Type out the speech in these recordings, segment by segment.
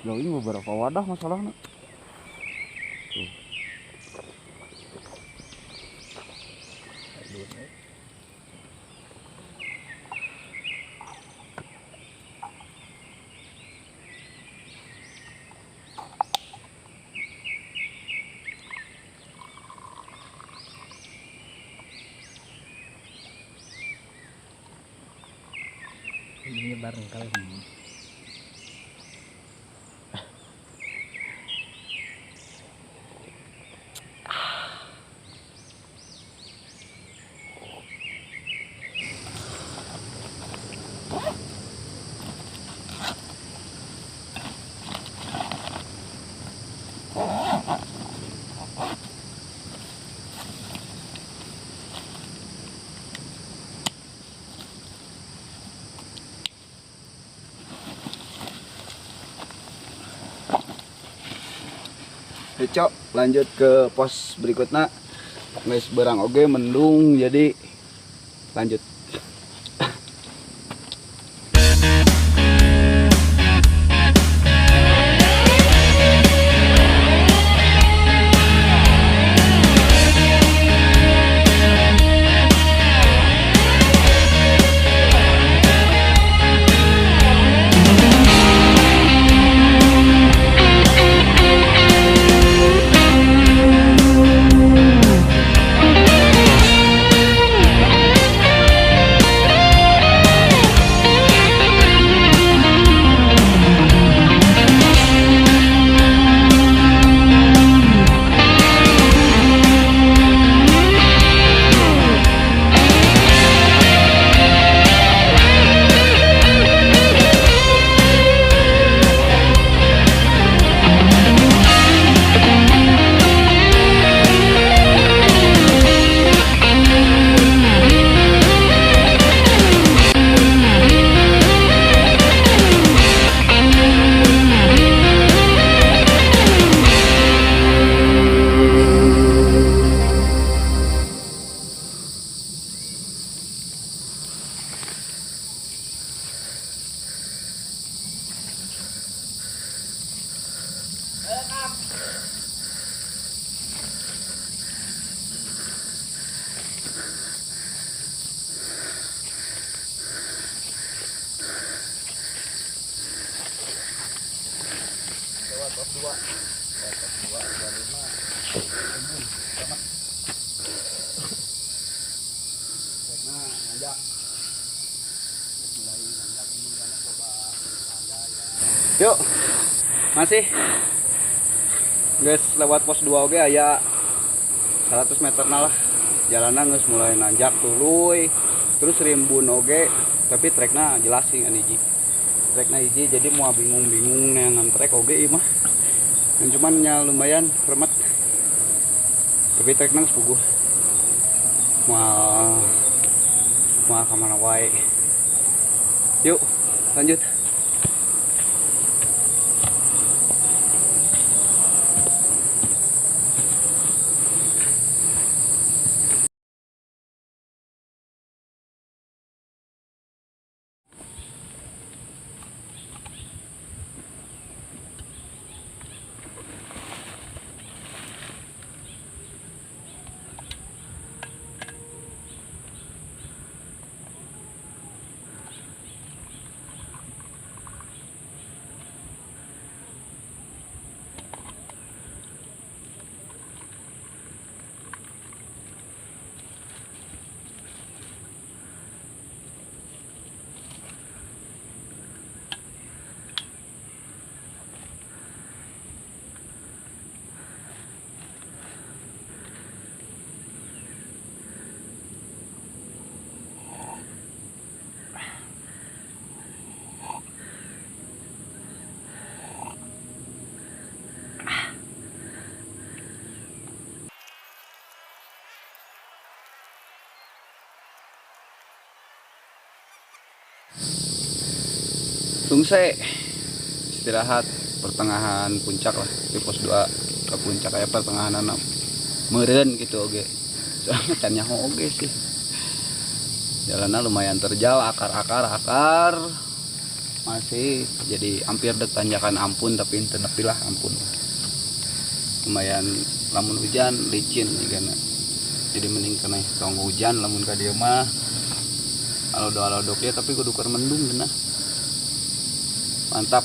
Sejauh ini beberapa wadah masalahnya. Tuh. Ini bareng kali. Cok, lanjut ke pos berikutnya. Guys, berang oge mendung, jadi lanjut. Yuk, masih guys, lewat pos 2 oke aya 100 meter lah jalanan geus mulai nanjak tuluy, terus rimbun oge, tapi trekna jelas sih kan hiji trekna hiji, jadi mau bingung-bingung neangan trek oge ieu mah dan cuman nya lumayan remet, tapi trekna geus puguh mau kemana wae. Yuk lanjut. Tungse istirahat pertengahan puncak lah di pos 2 ke puncak kayak pertengahan 6 meureun gitu oge, soalnya can nyaho oge sih jalannya lumayan terjal, akar masih jadi hampir dek tanjakan ampun tapi ente nepi lah ampun. Lumayan lamun hujan licin juga jadi mending kena tong hujan lamun ka dieu mah alodok ya tapi kudu keur mendung geuna. Mantap.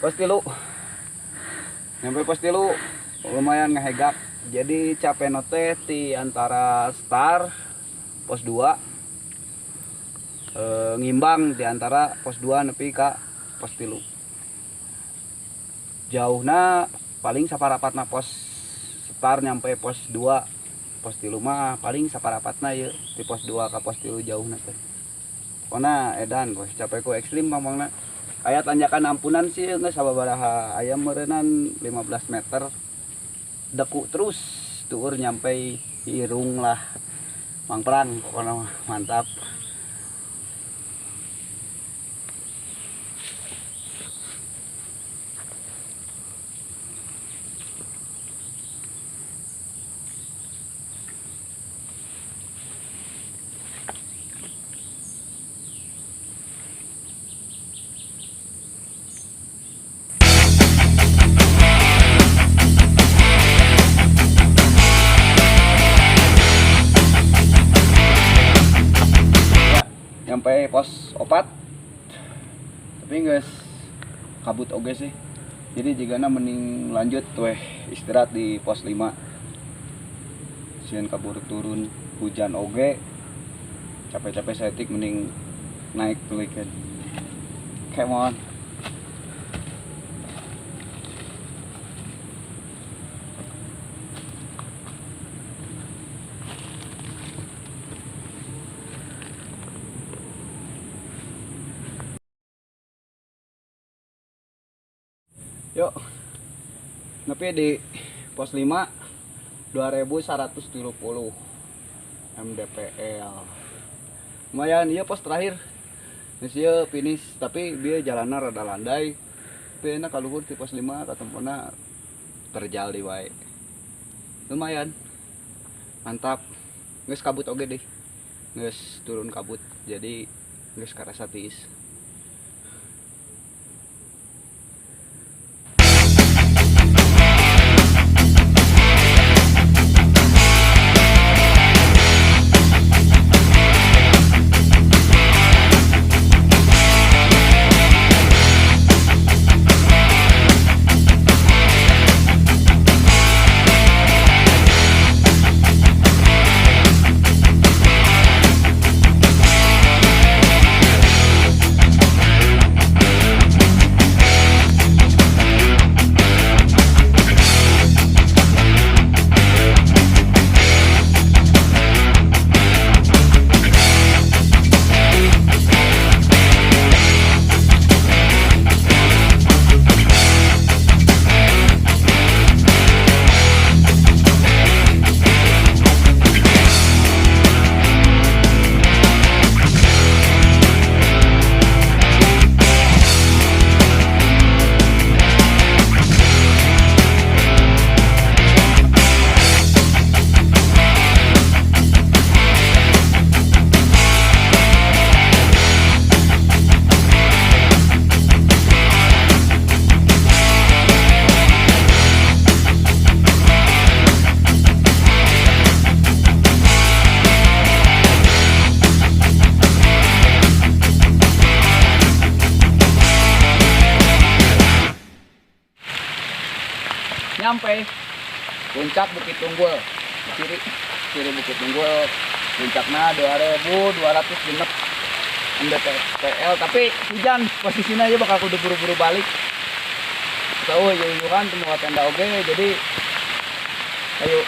Pos 3 nyampe pos 3 lumayan ngehegak jadi capek note di antara star pos 2 ngimbang di antara pos 2 nepi ka pos 3 jauhna paling saparapatna pos star nyampe pos 2 pos 3 mah paling saparapatna ya di pos 2 ka pos 3 jauhna teh pokona edan bos capek ku ekstrim pamangna. Aya tanjakan ampunan sih nggak sababaraha aya meureunnan 15 meter deku terus tuur nyampe irung lah mangprang pokoknya mantap. Sampai pos 4 tapi guys kabut oge sih jadi jigana mending lanjut weh istirahat di pos 5 sieun kabur turun hujan oge capek-capek setik mending naik tuluy kan come on. Yuk, nepi di pos 5 2170 mdpl. Lumayan, iya pos terakhir. Geus ieu finish, tapi dia jalanna rada landai. Tapi enak kaluhur di pos 5 katempuna terjal di wae. Lumayan. Mantap. Geus kabut oge deh. Geus turun kabut. Jadi geus karasa tiis. nyampe puncak Bukit Tunggul kiri Bukit Tunggul puncaknya 2200 genep MDPL tapi hujan posisinya aja bakal kudu buru-buru balik tahu kan temu tenda oge jadi ayo